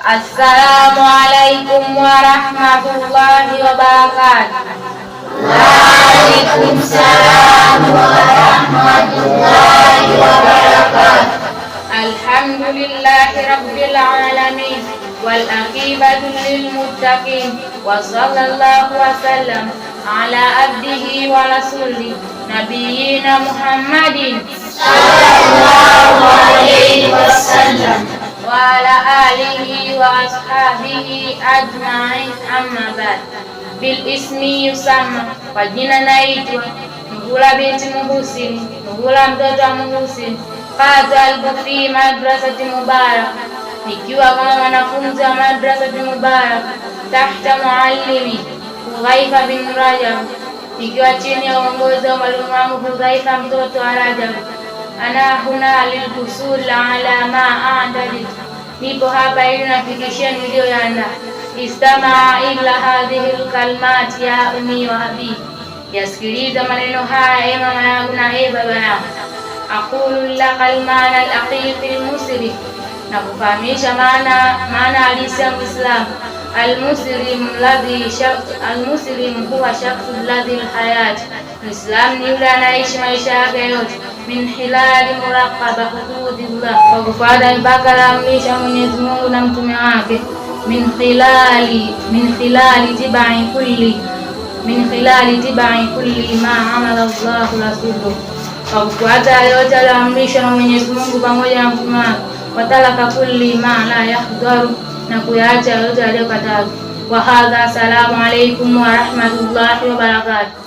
Assalamualaikum warahmatullahi wabarakatuh. Waalaikumsalam warahmatullahi wabarakatuh. Alhamdulillahi rabbil alamin wal aqibatu lil muttaqin wa sallallahu wa sallam ala abdihi wa rasulihi nabiyyina Muhammadin Sallallahu alaihi wasallam wa ala alihi wa ashabihi ajma'in, amma ba'd. Bil ismi yusamma, kwa jina naitwa Nuhula binti Muhsin, Nuhula mtoto wa Muhsin, qadaltu fi madrasati Mubarak, nikiwa kama mwanafunzi wa madrasati Mubarak, tahta muallimi Hudhaifa bin Rajab, nikiwa chini ya uongozi wa mwalimu wangu Hudhaifa mtoto wa Rajab. Ana huna lilhusul ala ma a'dadit, nipo hapa ili nafikishia niliyoandaa. Istama ila hadhihi alkalimat ya ummi wa abi, yasikiliza maneno haya mama yangu na baba yangu. Aqulu lakal maana alaqiq almuslim, na kufahamisha maana halisi ya Muislamu. Almuslim huwa shakhsu alladhi alhayat, Muislam ni yule anaishi maisha yake yote min hilali muraqaba hududillah, kwa kufuata mipaka ya amrisho ya Mwenyezi Mungu na mtume wake. Min khilali tibai kulli ma amara Allahu rasuluhu, kwa kufuata yote aliyoamrishwa na Mwenyezi Mungu pamoja na mtume wake. Watalaka kulli ma la yahdharu, na kuyaacha yote aliyokataza. Wa hadha, assalamu alaikum wa rahmatullahi wa barakatuh.